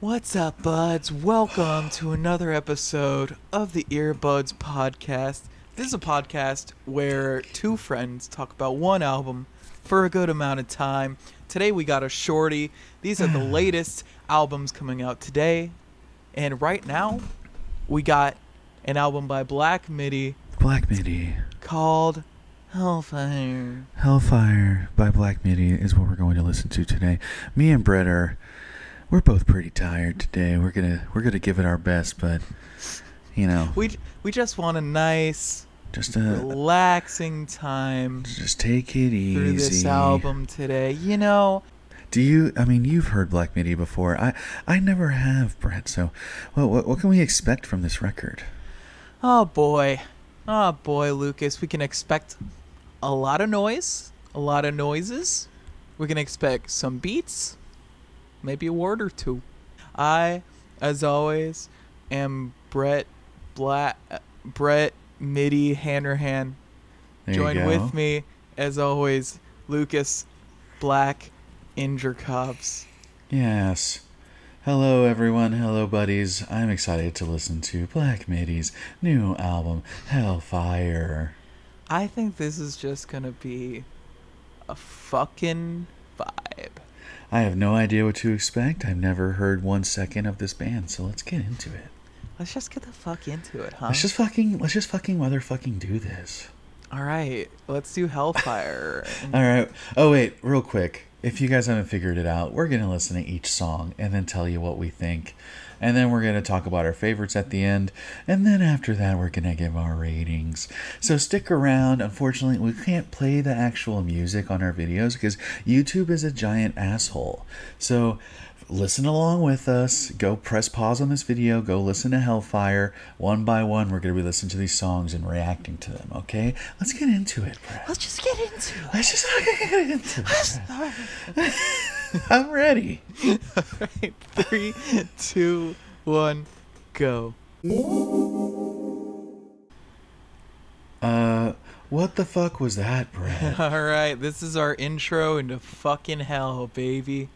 What's up, buds? Welcome to another episode of the Earbuds Podcast. This is a podcast where two friends talk about one album for a good amount of time. Today we got a Shorty. These are the latest albums coming out today. And right now, we got an album by Black Midi. Black Midi. Called Hellfire. Hellfire by Black Midi is what we're going to listen to today. Me and Brett we're both pretty tired today. We're gonna give it our best, but you know, we just want a nice, just a relaxing time. Just take it easy through this album today. You know. You've heard Black Midi before. I never have, Brett. So, what can we expect from this record? Oh boy, Lucas. We can expect a lot of noise, a lot of noises. We can expect some beats. Maybe a word or two. I, as always, am Brett Midi Hanrahan. Join with me, as always, Lucas Black Ingercobbs. Yes. Hello, everyone. Hello, buddies. I'm excited to listen to Black Midi's new album, Hellfire. I think this is just gonna be a fucking vibe. I have no idea what to expect. I've never heard 1 second of this band, so let's get into it. Let's just get the fuck into it, huh? Let's just fucking motherfucking do this. All right, let's do Hellfire. All right. Oh wait, real quick. If you guys haven't figured it out, we're gonna listen to each song and then tell you what we think. And then we're going to talk about our favorites at the end. And then after that, we're going to give our ratings. So stick around. Unfortunately, we can't play the actual music on our videos because YouTube is a giant asshole. So listen along with us. Go press pause on this video. Go listen to Hellfire. One by one, we're going to be listening to these songs and reacting to them, okay? Let's get into it, Brad. Let's just get into it. Let's just get into it. I'm ready. All right, 3, 2, 1, go. What the fuck was that, Brad? All right, this is our intro into fucking hell, baby.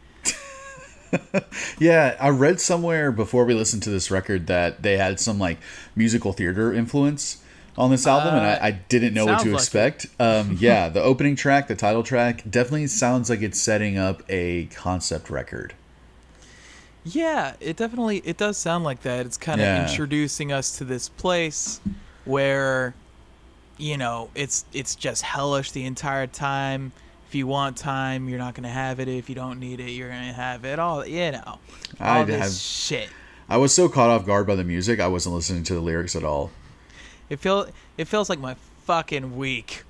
Yeah, I read somewhere before we listened to this record that they had some like musical theater influence on this album, and I didn't know what to expect. Yeah, the opening track, the title track, definitely sounds like it's setting up a concept record. Yeah, it does sound like that. It's kind of introducing us to this place where, you know, it's just hellish the entire time. If you want time, you're not going to have it. If you don't need it, you're going to have it. All, you know, all this shit. I was so caught off guard by the music, I wasn't listening to the lyrics at all. It feels like my fucking week.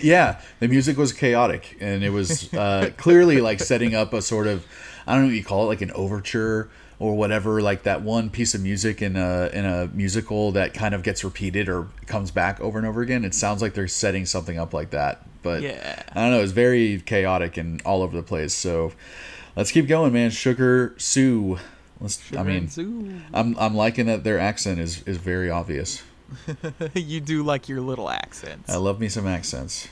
Yeah, the music was chaotic, and it was clearly like setting up a sort of, I don't know what you call it, like an overture or whatever, like that one piece of music in a musical that kind of gets repeated or comes back over and over again. It sounds like they're setting something up like that, but yeah. I don't know. It's very chaotic and all over the place. So let's keep going, man. Sugar Sue. I'm liking that their accent is very obvious. You do like your little accents. I love me some accents.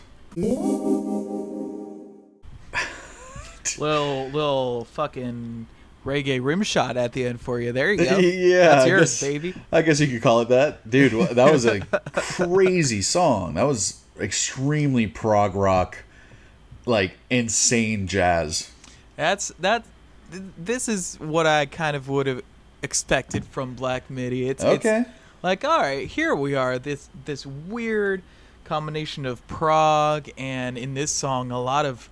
little fucking reggae rim shot at the end for you. There you go. Yeah, that's yours, baby. I guess you could call it that, dude. That was a crazy song. That was extremely prog rock, like insane jazz. This is what I kind of would have expected from Black Midi. It's like, all right, here we are. This weird combination of prog and in this song a lot of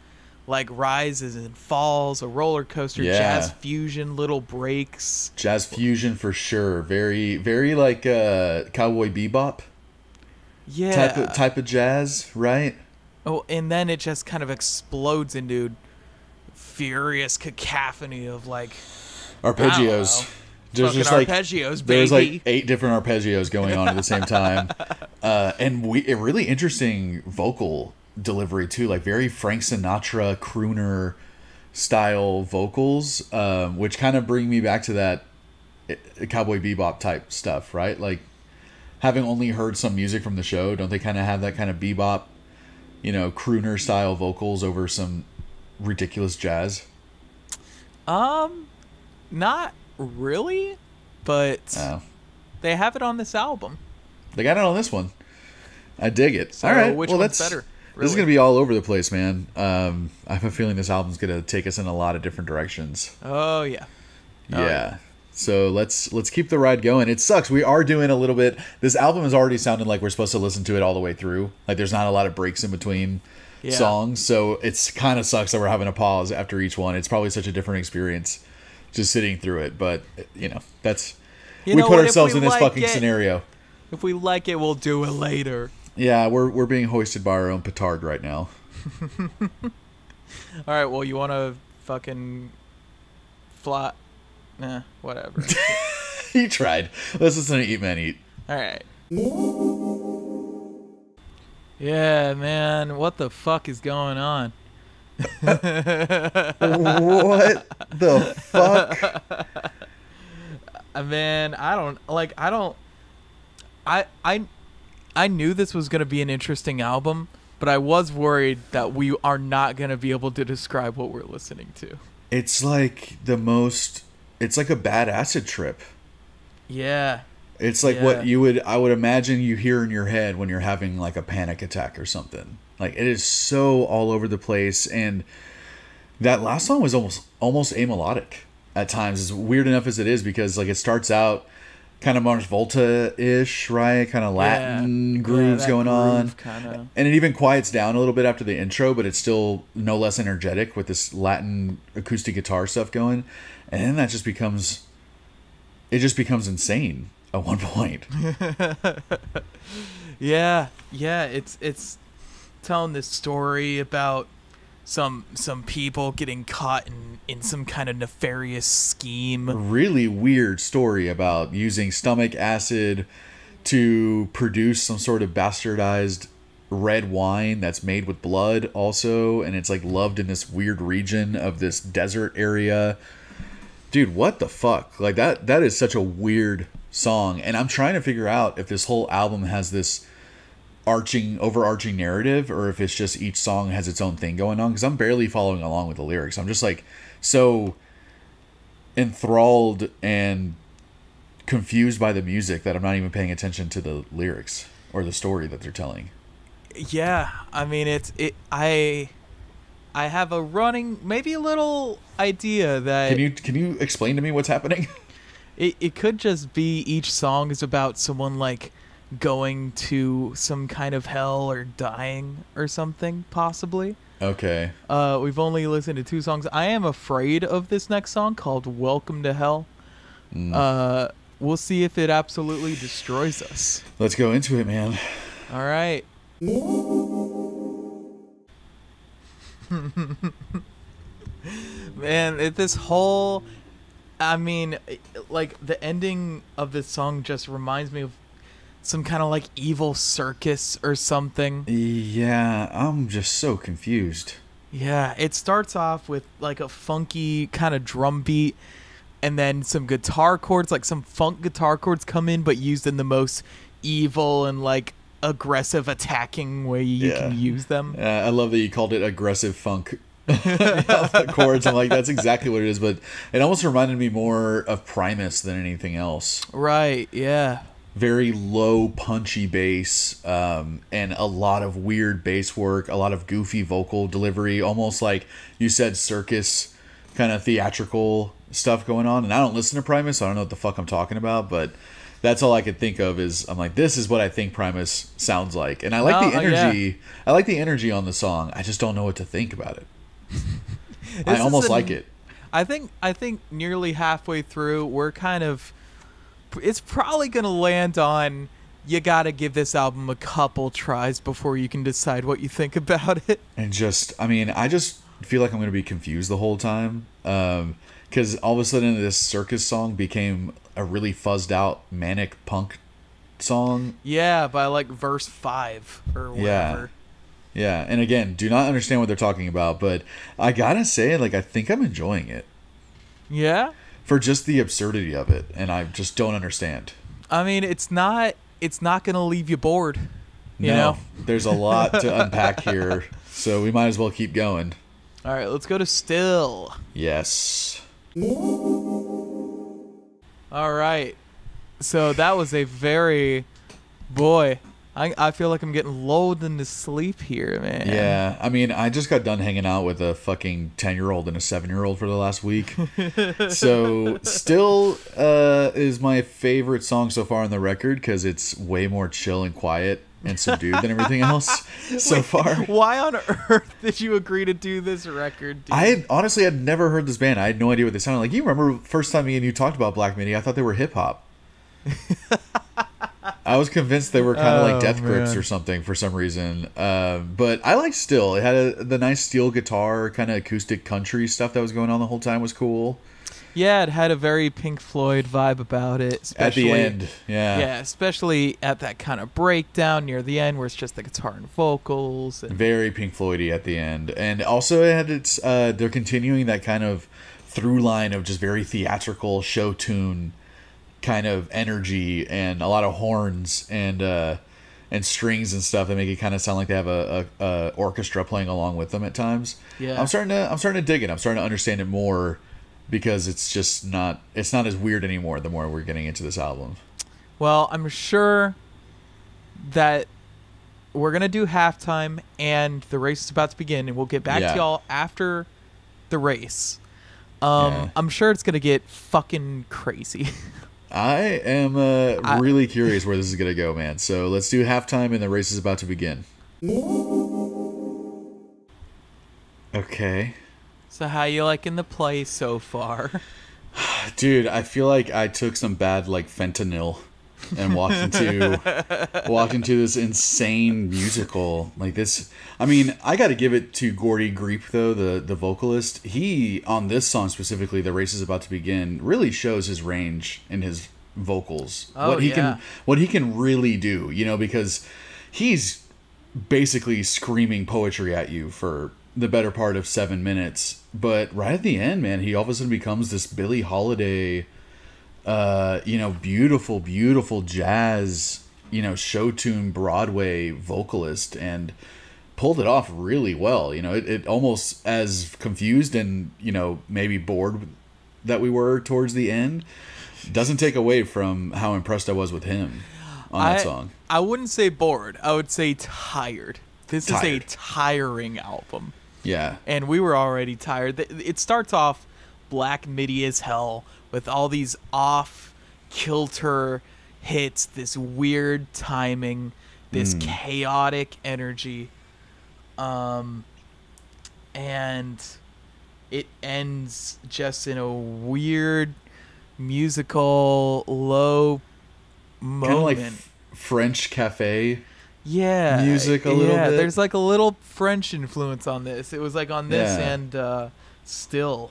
like rises and falls, a roller coaster, jazz fusion, little breaks. Jazz fusion for sure. Very, very like Cowboy Bebop. Yeah. Type of jazz, right? Oh, and then it just kind of explodes into furious cacophony of like arpeggios. There's just like arpeggios, baby. There's like 8 different arpeggios going on at the same time, and a really interesting vocal delivery too, like very Frank Sinatra crooner style vocals, which kind of bring me back to that Cowboy Bebop type stuff, right? Like having only heard some music from the show, don't they kind of have that kind of bebop, you know, crooner style vocals over some ridiculous jazz? Not really, but they have it on this album. They got it on this one. I dig it. So all right, which well, one's better? Really? This is gonna be all over the place, man. I have a feeling this album's gonna take us in a lot of different directions. Oh yeah. Yeah. So let's keep the ride going. It sucks. We are doing a little bit. This album is already sounding like we're supposed to listen to it all the way through. Like there's not a lot of breaks in between songs, so it's kind of sucks that we're having a pause after each one. It's probably such a different experience just sitting through it. But that's we put ourselves in this fucking scenario. If we like it, we'll do it later. Yeah, we're being hoisted by our own petard right now. All right. Well, you want to fucking fly? Nah, whatever. You tried. Let's listen to Eat Man Eat. All right. Yeah, man. What the fuck is going on? What the fuck? Man, I knew this was going to be an interesting album, but I was worried that we are not going to be able to describe what we're listening to. It's like it's like a bad acid trip. Yeah. It's like what I would imagine you hear in your head when you're having like a panic attack or something. Like it is so all over the place, and that last song was almost amelodic at times, as weird enough as it is, because like it starts out kind of Mars Volta-ish, right? Kind of Latin grooves going on. Kinda. And it even quiets down a little bit after the intro, but it's still no less energetic with this Latin acoustic guitar stuff going. And then that just becomes insane at one point. Yeah, it's telling this story about some people getting caught in some kind of nefarious scheme. A really weird story about using stomach acid to produce some sort of bastardized red wine that's made with blood also, and it's like loved in this weird region of this desert area. Dude, what the fuck? Like that is such a weird song, and I'm trying to figure out if this whole album has this overarching narrative, or if it's just each song has its own thing going on, because I'm barely following along with the lyrics. I'm just like so enthralled and confused by the music that I'm not even paying attention to the lyrics or the story that they're telling. Yeah, I mean I have a running, maybe a little idea that Can you explain to me what's happening? It could just be each song is about someone like going to some kind of hell or dying or something, possibly. Okay. We've only listened to 2 songs. I am afraid of this next song called Welcome to Hell. We'll see if it absolutely destroys us. Let's go into it, man. All right. Man, this whole, I mean, like the ending of this song just reminds me of some kind of like evil circus or something. Yeah, I'm just so confused. Yeah, it starts off with like a funky kind of drum beat, and then some guitar chords, like some funk guitar chords come in, but used in the most evil and like aggressive attacking way you can use them. I love that you called it aggressive funk chords. I'm like, that's exactly what it is, but it almost reminded me more of Primus than anything else. Right, yeah. Very low punchy bass, and a lot of weird bass work, a lot of goofy vocal delivery, almost like you said, circus kind of theatrical stuff going on. And I don't listen to Primus, so I don't know what the fuck I'm talking about, but that's all I could think of is, I'm like, this is what I think Primus sounds like. And I like the energy. Yeah. I like the energy on the song. I just don't know what to think about it. I almost like it. I think nearly halfway through, we're kind of, it's probably going to land on, you got to give this album a couple tries before you can decide what you think about it. And just, I mean, I just feel like I'm going to be confused the whole time. Because all of a sudden this circus song became a really fuzzed out manic punk song. Yeah, by like verse 5 or whatever. Yeah, and again, do not understand what they're talking about, but I gotta say, like, I think I'm enjoying it. Yeah? For just the absurdity of it, and I just don't understand. I mean, it's not gonna leave you bored. You know? There's a lot to unpack here, so we might as well keep going. All right, let's go to Still. Yes. 'Cause, I mean, like, the ending of this song just reminds me of some kind of like evil circus or something. Yeah, it's starts off with like a funky kind of drum beat, and then some guitar chords come in, but used in the most evil and like aggressive attacking way you can use them. All right. So that was a very... Boy, I feel like I'm getting lulled into sleep here, man. Yeah, I mean, I just got done hanging out with a fucking 10-year-old and a 7-year-old for the last week. So, still is my favorite song so far on the record because it's way more chill and quiet and subdued than everything else so far. Why on earth did you agree to do this record, dude? I honestly had never heard this band. I had no idea what they sounded like. You remember first time me and you talked about Black Midi, I thought they were hip-hop. I was convinced they were kind of like Death Grips or something for some reason. But I liked Still. It had the nice steel guitar, kind of acoustic country stuff that was going on the whole time was cool. Yeah, it had a very Pink Floyd vibe about it. At the end, yeah. Yeah, especially at that kind of breakdown near the end where it's just the guitar and vocals. And... Very Pink Floyd-y at the end. And also it had its, they're continuing that kind of through line of just very theatrical show tune kind of energy and a lot of horns and strings and stuff that make it kind of sound like they have a orchestra playing along with them at times. Yeah, I'm starting to dig it. I'm starting to understand it more because it's just not as weird anymore the more we're getting into this album. Well, I'm sure that we're gonna do halftime and the race is about to begin, and we'll get back to y'all after the race. I'm sure it's gonna get fucking crazy. I am really curious where this is going to go, man. So let's do halftime and the race is about to begin. Okay. So how you liking the play so far? Dude, I feel like I took some bad like fentanyl and walked into this insane musical like this. I mean, I got to give it to Gordy Greep though, the vocalist. He on this song specifically, "The Race Is About to Begin," really shows his range in his vocals. What he can really do, you know, because he's basically screaming poetry at you for the better part of 7 minutes, but right at the end, man, he all of a sudden becomes this Billie Holiday beautiful jazz, show tune Broadway vocalist, and pulled it off really well. It almost, as confused and, maybe bored that we were towards the end, doesn't take away from how impressed I was with him on that song. I wouldn't say bored. I would say tired. This is a tiring album. Yeah. And we were already tired. It starts off Black Midi as hell, with all these off-kilter hits, this weird timing, this chaotic energy. And it ends just in a weird musical low moment. Kind of like French cafe music a little bit. There's like a little French influence on this. It was like on this and Still.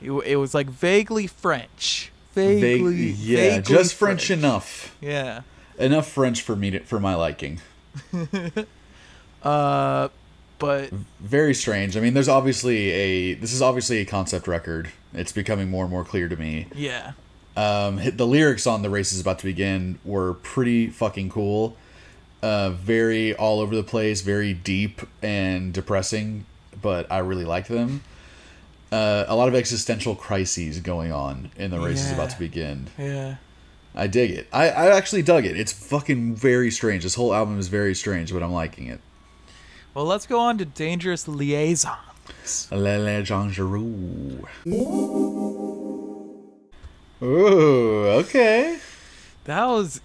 It was like vaguely French. Vaguely just French enough. Yeah. Enough French for my liking. But very strange. I mean, this is obviously a concept record. It's becoming more and more clear to me. Yeah. The lyrics on "The Race Is About to Begin" were pretty fucking cool. Very all over the place, very deep and depressing, but I really liked them. A lot of existential crises going on in "The Race Is About to Begin." Yeah. I dig it. I actually dug it. It's fucking very strange. This whole album is very strange, but I'm liking it. Well, let's go on to Dangerous Liaisons. Le Dangereux. Ooh, okay. That was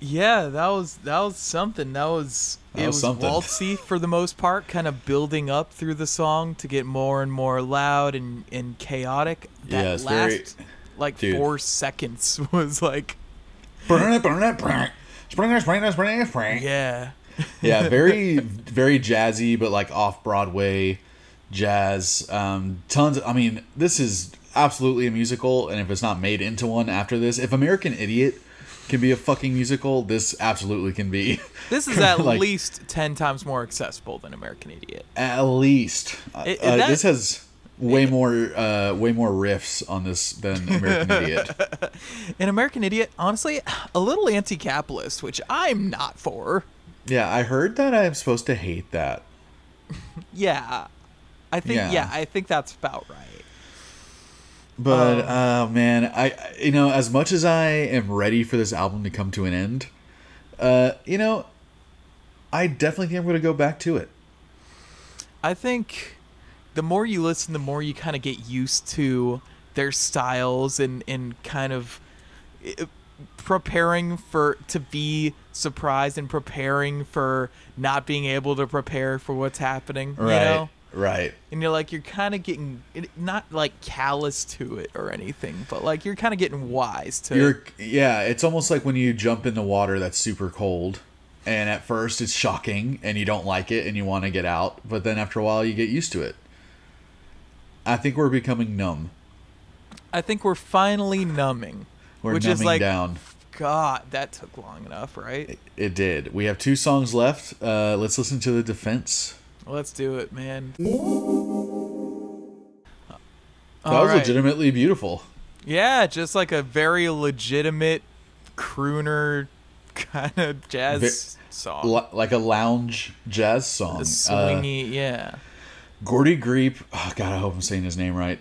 something. It was something. waltzy for the most part, kind of building up through the song to get more and more loud and chaotic. That last 4 seconds was like burn it. Yeah. Yeah, very very jazzy, but like off Broadway jazz. This is absolutely a musical, and if it's not made into one after this, if American Idiot can be a fucking musical, this absolutely can be. This is at least 10 times more accessible than American Idiot. At least. This has way more riffs on this than American Idiot. And American Idiot, honestly, a little anti-capitalist, which I'm not for. Yeah, I heard that I'm supposed to hate that. Yeah. I think that's about right. But man, as much as I am ready for this album to come to an end, I definitely think I'm going to go back to it. I think the more you listen, the more you kind of get used to their styles and kind of preparing to be surprised and preparing for not being able to prepare for what's happening. Right. You know? Right. And you're kind of getting, not like callous to it or anything, but like you're kind of getting wise to it. Yeah, it's almost like when you jump in the water that's super cold, and at first it's shocking and you don't like it and you want to get out, but then after a while you get used to it. I think we're becoming numb. I think we're finally numbing. We're which numbing is like, down. God, that took long enough, right? It did. We have 2 songs left. Let's listen to The Defense. Let's do it, man. That was legitimately beautiful. Yeah, just like a very legitimate crooner kind of jazz song. Like a lounge jazz song. A swingy, yeah. Gordy Greep, oh God, I hope I'm saying his name right.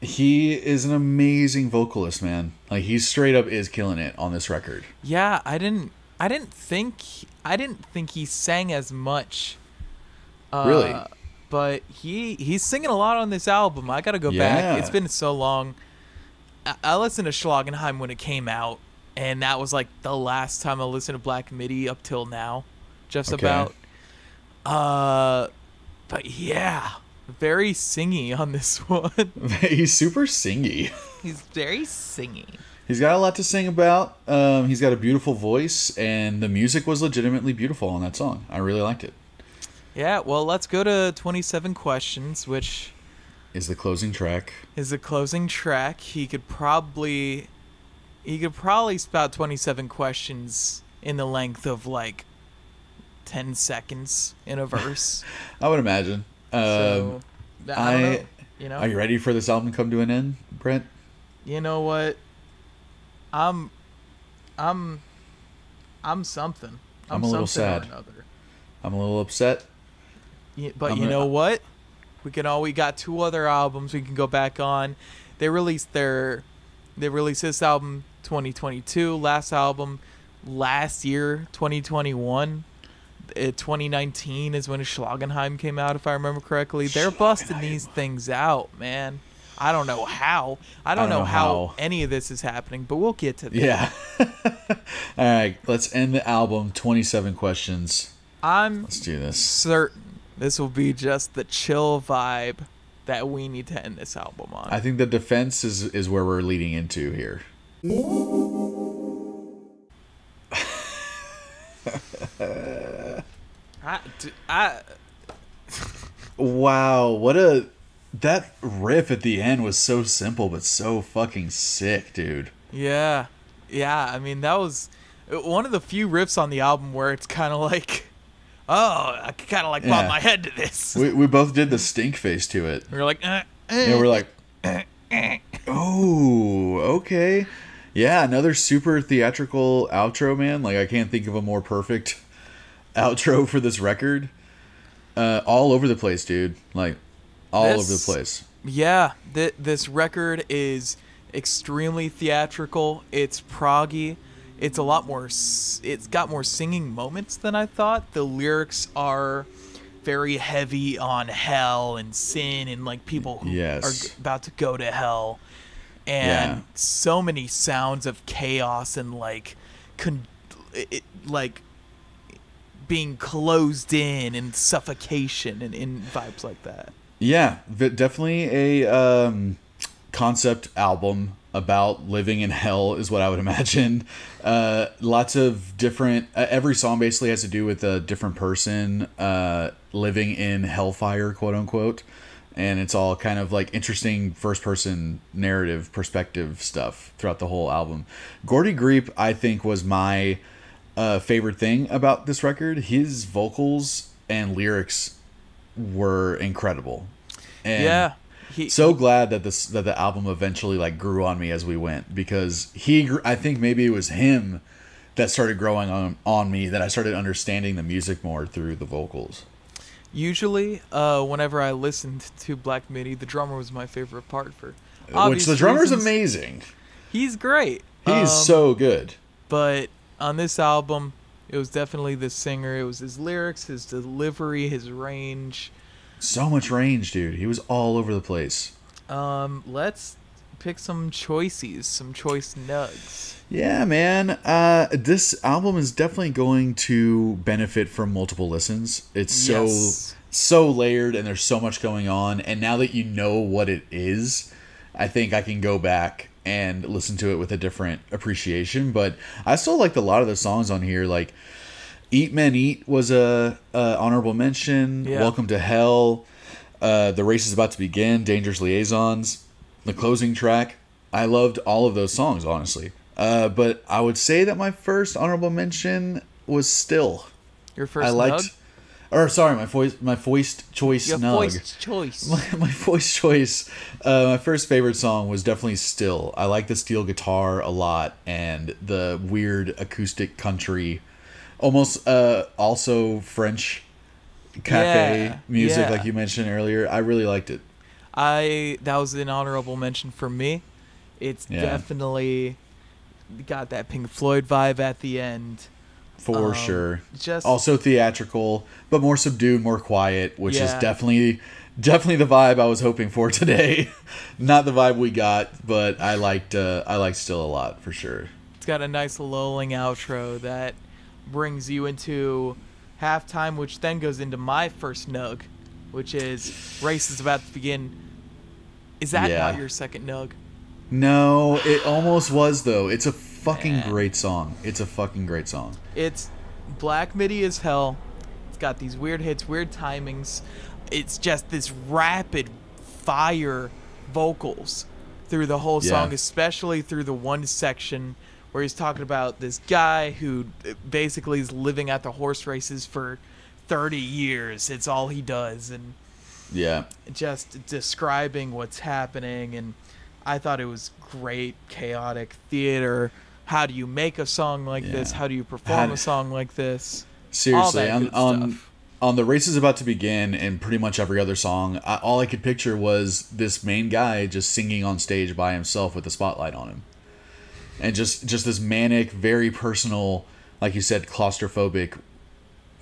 He is an amazing vocalist, man. Like, he straight up is killing it on this record. Yeah, I didn't think he sang as much. Really? But he's singing a lot on this album. I gotta go back. It's been so long. I listened to Schlagenheim when it came out, and that was like the last time I listened to Black Midi up till now, just about. But yeah, very singy on this one. He's super singy. He's very singy. He's got a lot to sing about. He's got a beautiful voice, and the music was legitimately beautiful on that song. I really liked it. Yeah, well, let's go to 27 Questions, which is the closing track. He could probably spout 27 questions in the length of like 10 seconds in a verse. I would imagine. So, I don't know, you know. Are you ready for this album to come to an end, Brent? You know what? I'm something. I'm a little sad. I'm a little upset. But you know what? We got 2 other albums we can go back on. They released this album 2022, last album last year, 2021. 2019 is when Schlagenheim came out, if I remember correctly. They're busting these things out, man. I don't know how. I don't know how any of this is happening, but we'll get to that. Yeah. All right, let's end the album. 27 Questions. Let's do this. Certain this will be just the chill vibe that we need to end this album on. I think The Defense is where we're leading into here. Wow, that riff at the end was so simple but so fucking sick, dude. Yeah. I mean, that was one of the few riffs on the album where it's kind of like, oh, I kind of like bob my head to this. We both did the stink face to it. We were like, yeah, we're like, oh, okay. Yeah, another super theatrical outro, man. Like, I can't think of a more perfect outro for this record. All over the place, dude. Like, all over the place. Yeah, this record is extremely theatrical. It's proggy. It's got more singing moments than I thought. The lyrics are very heavy on hell and sin and like people who are about to go to hell. And so many sounds of chaos and like being closed in and suffocation and vibes like that. Yeah, definitely a concept album about living in hell is what I would imagine. Lots of different... every song basically has to do with a different person living in Hellfire, quote unquote. And it's all kind of like interesting first-person narrative perspective stuff throughout the whole album. Gordy Greep, I think, was my favorite thing about this record. His vocals and lyrics were incredible. And so glad that the album eventually like grew on me as we went, because I think maybe it was him that started growing on me, that I started understanding the music more through the vocals. Usually, whenever I listened to Black Midi, the drummer was my favorite part for which the drummer's amazing. He's great. He's so good. But on this album, it was definitely the singer. It was his lyrics, his delivery, his range. So much range, dude. He was all over the place. Let's pick some choices, some choice nugs. Yeah, man. This album is definitely going to benefit from multiple listens. It's so layered, and there's so much going on. And now that you know what it is, I think I can go back and listen to it with a different appreciation. But I still liked a lot of the songs on here. Like Eat Men Eat was a honorable mention. Yeah. Welcome to Hell. The Race is About to Begin. Dangerous Liaisons. The closing track. I loved all of those songs, honestly. But I would say that my first honorable mention was Still. Your first nug? Or sorry, my voice choice Your nug. voice choice. My voice choice. My first favorite song was definitely Still. I like the steel guitar a lot and the weird acoustic country, almost also French cafe music like you mentioned earlier. I really liked it. That was an honorable mention for me. It's definitely got that Pink Floyd vibe at the end. For sure. Just also theatrical, but more subdued, more quiet, which is definitely the vibe I was hoping for today. Not the vibe we got, but I liked Still a lot for sure. It's got a nice lulling outro that brings you into halftime, which then goes into my first nug, which is Race is About to Begin. Is that not your second nug? No, it almost was though. It's a fucking great song. It's a fucking great song. It's Black Midi as hell. It's got these weird hits, weird timings. It's just this rapid fire vocals through the whole song, especially through the one section where he's talking about this guy who basically is living at the horse races for 30 years. It's all he does, and just describing what's happening. And I thought it was great, chaotic theater. How do you make a song like this? How do you perform a song like this? Seriously, on The Race is About to Begin and pretty much every other song, all I could picture was this main guy just singing on stage by himself with the spotlight on him. And just this manic, very personal, like you said, claustrophobic,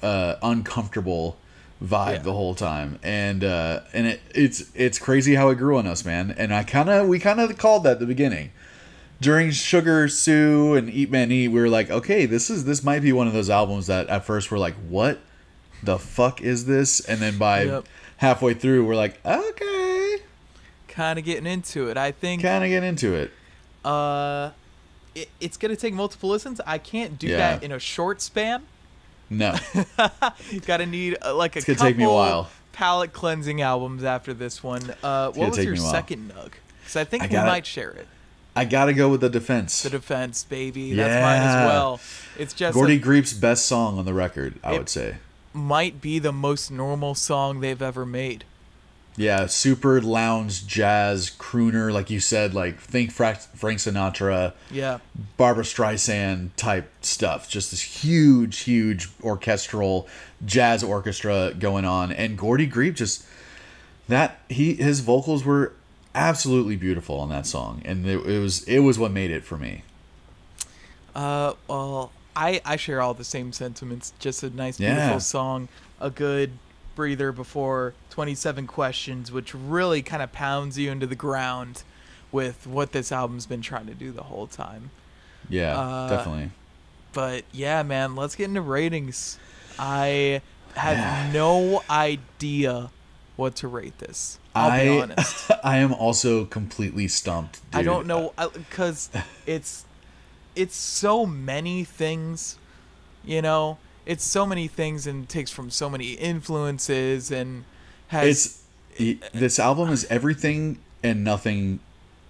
uncomfortable vibe the whole time. And it's crazy how it grew on us, man. And we kind of called that at the beginning. During Sugar Sue and Eat Man Eat, we were like, okay, this might be one of those albums that at first we're like, what the fuck is this? And then by halfway through, we're like, okay. Kind of getting into it, I think. Kind of getting into it. It's going to take multiple listens. I can't do that in a short span. No. You got to need like it's gonna take me a while. Palate cleansing albums after this one. What was your second nug? Because I think we might share it. I gotta go with The Defense. The Defense, baby. That's mine as well. It's just Gordy Greep's best song on the record, I would say. Might be the most normal song they've ever made. Yeah, super lounge jazz crooner, like you said, like think Frank Sinatra, Barbra Streisand type stuff. Just this huge orchestral jazz orchestra going on, and Gordy Greep his vocals were absolutely beautiful on that song, and it was what made it for me. Well, I share all the same sentiments. Just a nice, beautiful song, a good breather before 27 Questions, which really kind of pounds you into the ground with what this album's been trying to do the whole time. Yeah, definitely. But yeah, man, let's get into ratings. I have no idea what to rate this. I'll be honest. I am also completely stumped, dude. I don't know, because it's so many things, you know? It's so many things and takes from so many influences and has... This album is everything and nothing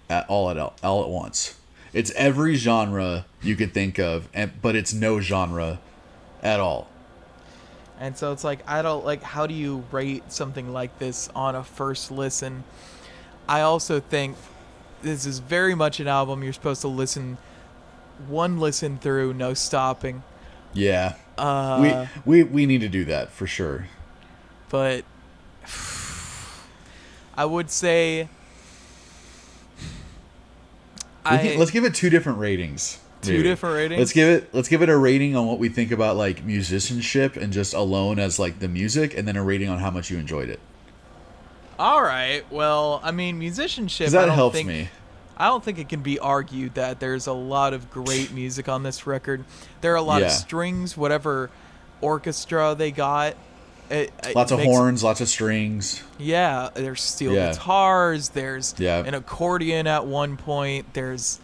all at once. It's every genre you could think of, but it's no genre at all. And so it's like, I don't like, how do you rate something like this on a first listen? I also think this is very much an album you're supposed to listen through, no stopping. Yeah. We need to do that for sure. But I would say Let's give it 2 different ratings. Two different ratings? Let's give it a rating on what we think about like musicianship and just alone as like the music, and then a rating on how much you enjoyed it. All right. Well, I mean, musicianship. That helps me. I don't think it can be argued that there's a lot of great music on this record. There are a lot of strings, whatever orchestra they got. Lots of horns, lots of strings. Yeah, there's steel guitars. There's an accordion at one point. There's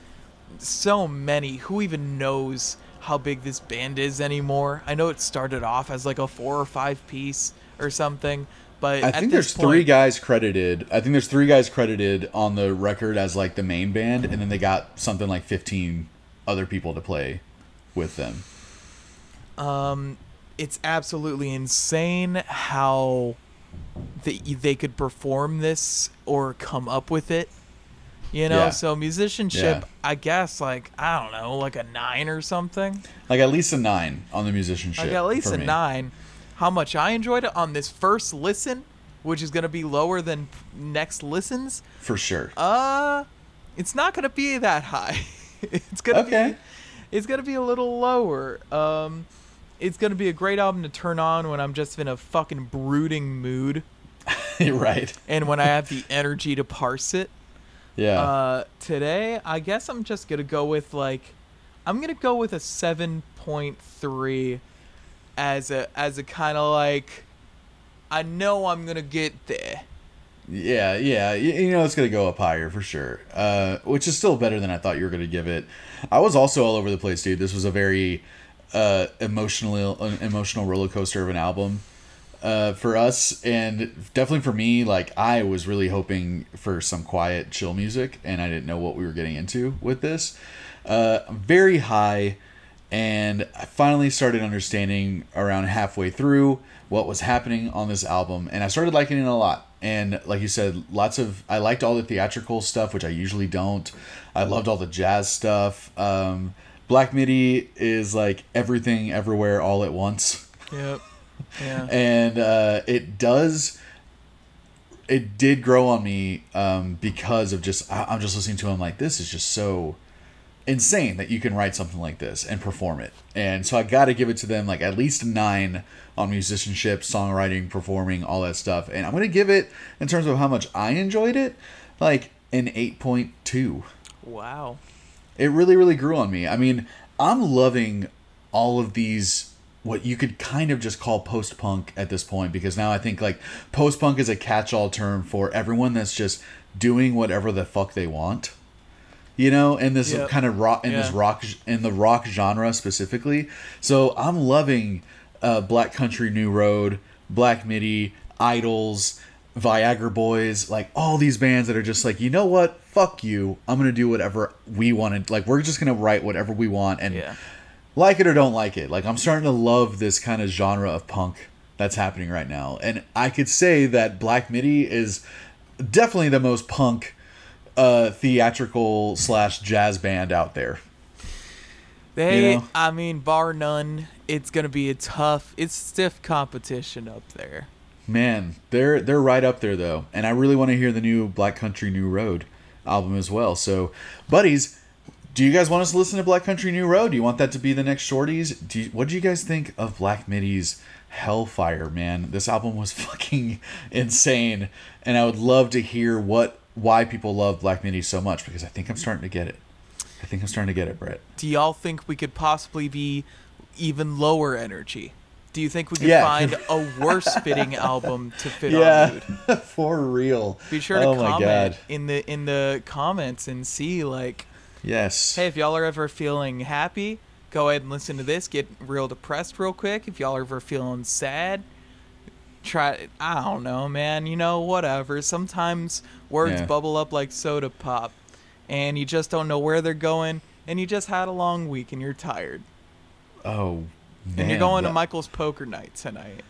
so many. Who even knows how big this band is anymore? I know it started off as like a 4 or 5 piece or something, but I think there's 3 guys credited. I think there's 3 guys credited on the record as like the main band, and then they got something like 15 other people to play with them. It's absolutely insane how they could perform this or come up with it. You know, so musicianship, I guess, like, I don't know, like a 9 or something. Like at least a 9 on the musicianship. Like at least a 9. How much I enjoyed it on this first listen, which is going to be lower than next listens. For sure. It's not going to be that high. It's going to be a little lower. It's going to be a great album to turn on when I'm just in a fucking brooding mood. Right. And when I have the energy to parse it. Yeah. Today, I guess I'm just going to go with like, I'm going to go with a 7.3 as a kind of like, I know I'm going to get there. Yeah. You know it's going to go up higher for sure. Which is still better than I thought you were going to give it. I was also all over the place, dude. This was a very emotional roller coaster of an album. For us, and definitely for me, like I was really hoping for some quiet, chill music, and I didn't know what we were getting into with this. Very high, and I finally started understanding around halfway through what was happening on this album, and I started liking it a lot. And like you said, I liked all the theatrical stuff, which I usually don't. I loved all the jazz stuff. Black Midi is like everything, everywhere, all at once. Yep. Yeah. And it did grow on me because of I'm just listening to him like, this is just so insane that you can write something like this and perform it. And so I got to give it to them like at least a 9 on musicianship, songwriting, performing, all that stuff. And I'm going to give it, in terms of how much I enjoyed it, like an 8.2. Wow. It really, really grew on me. I mean, I'm loving all of these, what you could kind of just call post-punk at this point, because now I think like post-punk is a catch-all term for everyone that's just doing whatever the fuck they want, you know, in this kind of rock, in the rock genre specifically. So I'm loving Black Country New Road, Black Midi, Idols, Viagra Boys, like all these bands that are just like, you know what, fuck you, I'm gonna do whatever we want. Like we're just gonna write whatever we want, and like it or don't like it. Like I'm starting to love this kind of genre of punk that's happening right now. And I could say that Black Midi is definitely the most punk theatrical / jazz band out there. I mean, bar none, it's going to be it's stiff competition up there. Man, they're right up there though. And I really want to hear the new Black Country New Road album as well. So, buddies, do you guys want us to listen to Black Country New Road? Do you want that to be the next Shorties? What do you guys think of Black Midi's Hellfire, man? This album was fucking insane, and I would love to hear why people love Black Midi so much, because I think I'm starting to get it. Brett. Do y'all think we could possibly be even lower energy? Do you think we could find a worse fitting album to fit our mood? For real. Be sure to comment in the comments and see, like, yes. Hey, if y'all are ever feeling happy, go ahead and listen to this. Get real depressed real quick. If y'all are ever feeling sad, try. I don't know, man. You know, whatever. Sometimes words bubble up like soda pop, and you just don't know where they're going, and you just had a long week and you're tired. Oh, man. And you're going to Michael's Poker Night tonight.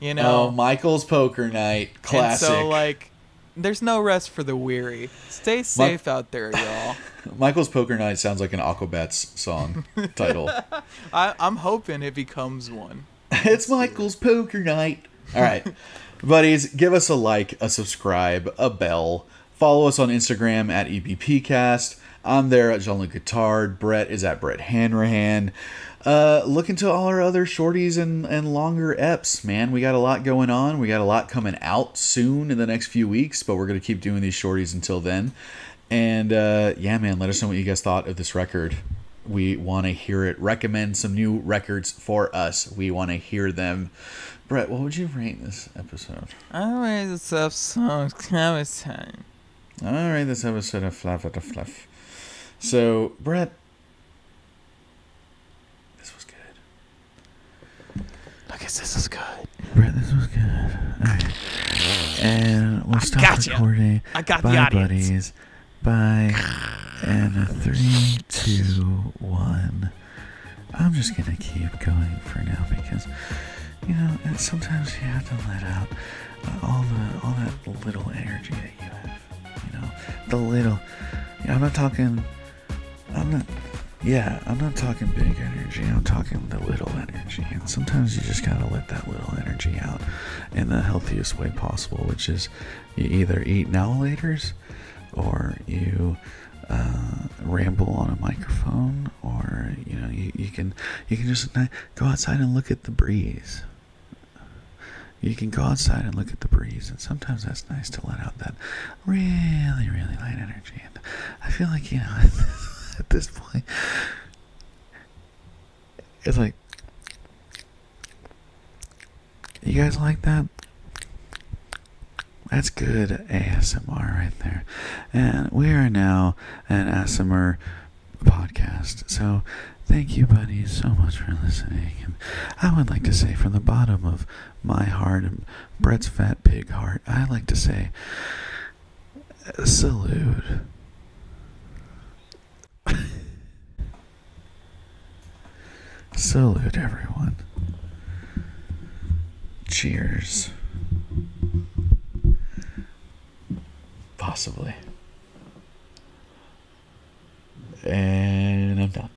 You know? Oh, Michael's Poker Night. Classic. And so, like, there's no rest for the weary. Stay safe out there, y'all. Michael's Poker Night sounds like an Aquabats song title. I'm hoping it becomes one. It's Michael's Poker Night. All right. Buddies, give us a like, a subscribe, a bell. Follow us on Instagram at EBPcast. I'm there at Jean-Luc Guitard. Brett is at Brett Hanrahan. Look into all our other shorties and longer eps, man. We got a lot going on. We got a lot coming out soon in the next few weeks, but we're going to keep doing these shorties until then. And yeah, man, let us know what you guys thought of this record. We want to hear it. Recommend some new records for us. We want to hear them. Brett, what would you rate this episode? I rate this episode time. All right, this episode of Fluff. So, Brett, this was good. I guess this is good. Brett, this was good. All right. And we'll stop recording. I got Bye, the audience. Buddies. Bye. And 3, 2, 1. I'm just going to keep going for now because, you know, sometimes you have to let out all that little energy that you have. You know, the little. I'm not talking big energy. I'm talking the little energy. And sometimes you just gotta let that little energy out in the healthiest way possible, which is you either eat now-laters or you ramble on a microphone, or you know you can just go outside and look at the breeze. You can go outside and look at the breeze, and sometimes that's nice to let out that really, really light energy. And I feel like, you know, at this point, it's like, you guys like that? That's good ASMR right there. And we are now an ASMR podcast. So thank you, buddies, so much for listening. And I would like to say from the bottom of my heart and Brett's fat pig heart, I'd like to say salute. Salute, everyone. Cheers. Possibly. And I'm done.